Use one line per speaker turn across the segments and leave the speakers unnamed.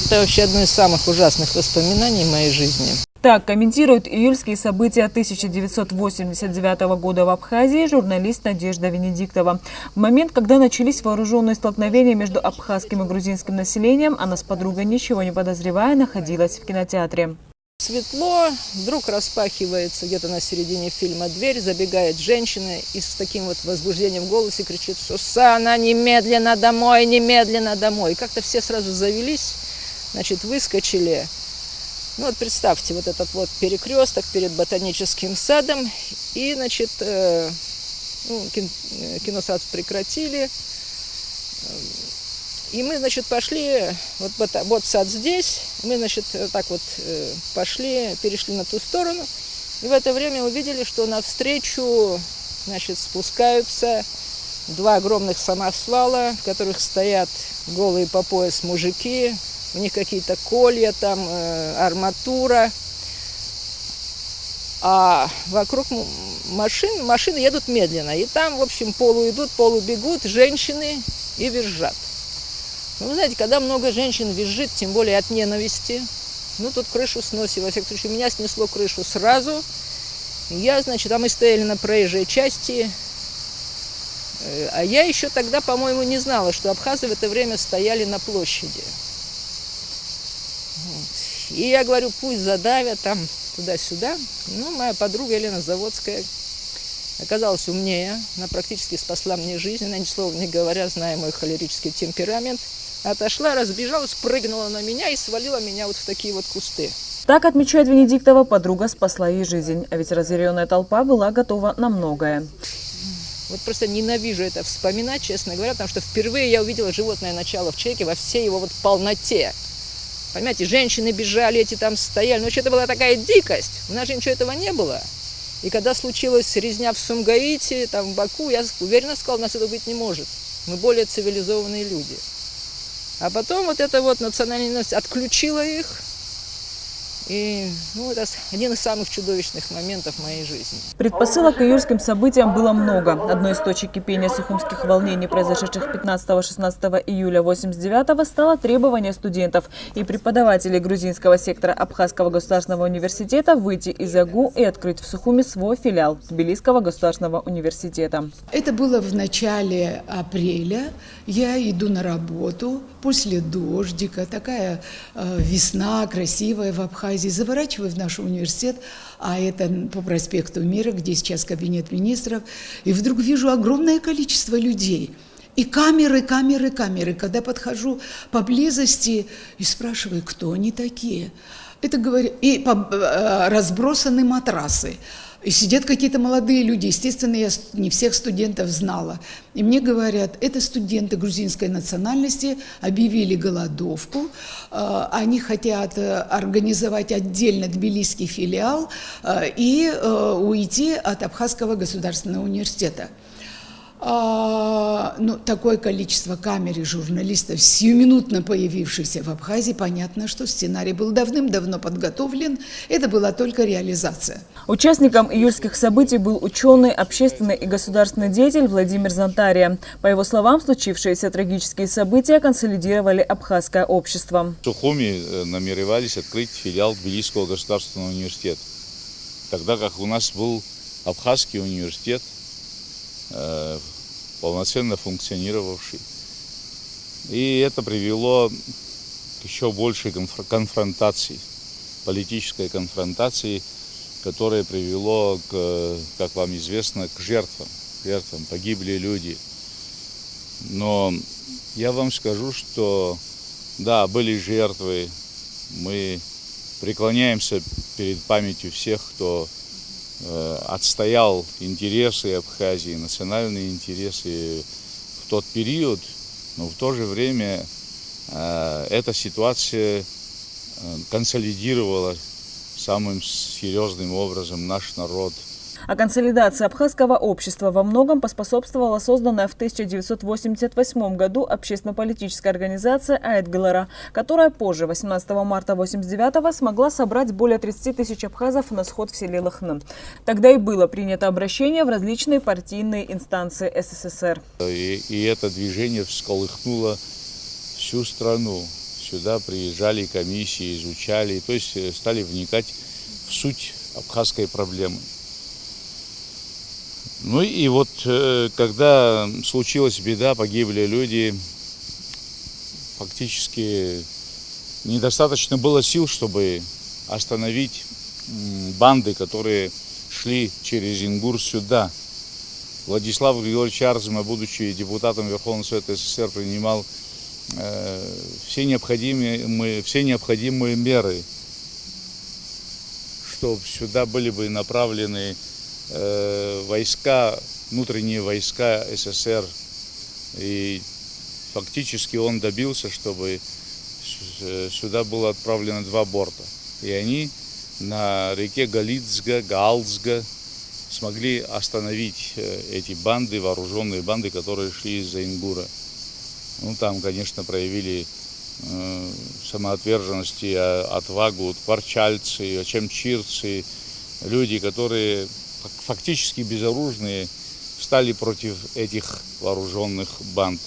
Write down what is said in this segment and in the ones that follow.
Это вообще одно из самых ужасных воспоминаний в моей жизни.
Так комментирует июльские события 1989 года в Абхазии журналист Надежда Венедиктова. В момент, когда начались вооруженные столкновения между абхазским и грузинским населением, она с подругой, ничего не подозревая, находилась в кинотеатре.
Светло, вдруг распахивается где-то на середине фильма дверь, забегает женщина и с таким вот возбуждением в голосе кричит: «Сусанна, немедленно домой, немедленно домой!» И как-то все сразу завелись, значит, выскочили. Ну вот представьте, вот этот вот перекресток перед ботаническим садом, и, значит, кино сразу прекратили, и мы, значит, пошли, вот сад здесь, мы, значит, так вот пошли, перешли на ту сторону, и в это время увидели, что навстречу, значит, спускаются два огромных самосвала, в которых стоят голые по пояс мужики. У них какие-то колья, там арматура. А вокруг машины едут медленно. И там, в общем, полуидут, полубегут женщины и визжат. Ну, вы знаете, когда много женщин визжит, тем более от ненависти, ну, тут крышу сносит. Во всяком случае, меня снесло крышу сразу. Я, значит, а мы стояли на проезжей части. А я еще тогда, по-моему, не знала, что абхазы в это время стояли на площади. И я говорю, пусть задавят там туда-сюда. Ну, моя подруга Елена Заводская оказалась умнее. Она практически спасла мне жизнь. Она, ни слова не говоря, зная мой холерический темперамент, отошла, разбежалась, прыгнула на меня и свалила меня вот в такие вот кусты.
Так отмечает Венедиктова, подруга спасла ей жизнь. А ведь разъяренная толпа была готова на многое.
Вот просто ненавижу это вспоминать, честно говоря, потому что впервые я увидела животное начало в человеке во всей его вот полноте. Понимаете, женщины бежали, эти там стояли. Но это была такая дикость. У нас же ничего этого не было. И когда случилась резня в Сумгаите, там в Баку, я уверенно сказала, у нас это быть не может. Мы более цивилизованные люди. А потом вот эта вот национальная ненависть отключила их. И ну, это один из самых чудовищных моментов моей жизни.
Предпосылок к июльским событиям было много. Одной из точек кипения сухумских волнений, произошедших 15-16 июля 1989-го, стало требование студентов и преподавателей грузинского сектора Абхазского государственного университета выйти из АГУ и открыть в Сухуме свой филиал Тбилисского государственного университета.
Это было в начале апреля. Я иду на работу после дождика, такая весна красивая в Абхазии. Заворачиваю в наш университет, а это по проспекту Мира, где сейчас кабинет министров, и вдруг вижу огромное количество людей. И камеры. Когда подхожу поблизости и спрашиваю, кто они такие. Это говорят, и разбросаны матрасы. И сидят какие-то молодые люди. Естественно, я не всех студентов знала. И мне говорят, это студенты грузинской национальности объявили голодовку. Они хотят организовать отдельно тбилисский филиал и уйти от Абхазского государственного университета. Ну, такое количество камер и журналистов, сиюминутно появившихся в Абхазии, понятно, что сценарий был давным-давно подготовлен, это была только реализация.
Участником июльских событий был ученый, общественный и государственный деятель Владимир Зантария. По его словам, случившиеся трагические события консолидировали абхазское общество.
В Сухуме намеревались открыть филиал Тбилисского государственного университета, тогда как у нас был Абхазский университет, полноценно функционировавший. И это привело к еще большей конфронтации, политической конфронтации, которая привело, как вам известно, к жертвам. Погибли люди. Но я вам скажу, что да, были жертвы. Мы преклоняемся перед памятью всех, кто отстоял интересы Абхазии, национальные интересы в тот период, но в то же время эта ситуация консолидировала самым серьезным образом наш народ.
А консолидации абхазского общества во многом поспособствовала созданная в 1988 году общественно-политическая организация Айтгалара, которая позже, 18 марта 1989-го, смогла собрать более 30 тысяч абхазов на сход в селе Лыхны. Тогда и было принято обращение в различные партийные инстанции СССР.
И это движение всколыхнуло всю страну, сюда приезжали комиссии, изучали, то есть стали вникать в суть абхазской проблемы. Ну и вот когда случилась беда, погибли люди, фактически недостаточно было сил, чтобы остановить банды, которые шли через Ингур сюда. Владислав Григорьевич Арзема, будучи депутатом Верховного Совета СССР, принимал все необходимые меры, чтобы сюда были бы направлены войска, внутренние войска СССР. И фактически он добился, чтобы сюда было отправлено 2 борта. И они на реке Галицга, Гаалцга смогли остановить эти банды, вооруженные банды, которые шли из-за Ингура. Ну, там, конечно, проявили самоотверженность и отвагу тварчальцы, очемчирцы, люди, которые фактически безоружные, встали против этих вооруженных банд.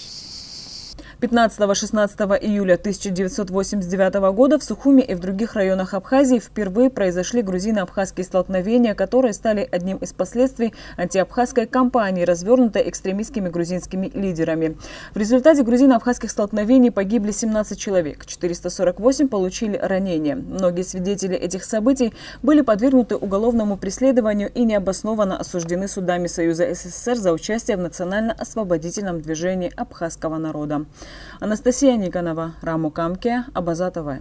15-16 июля 1989 года в Сухуми и в других районах Абхазии впервые произошли грузино-абхазские столкновения, которые стали одним из последствий антиабхазской кампании, развернутой экстремистскими грузинскими лидерами. В результате грузино-абхазских столкновений погибли 17 человек, 448 получили ранения. Многие свидетели этих событий были подвергнуты уголовному преследованию и необоснованно осуждены судами Союза СССР за участие в национально-освободительном движении абхазского народа. Анастасия Никонова, Раму Камке, Абаза ТВ.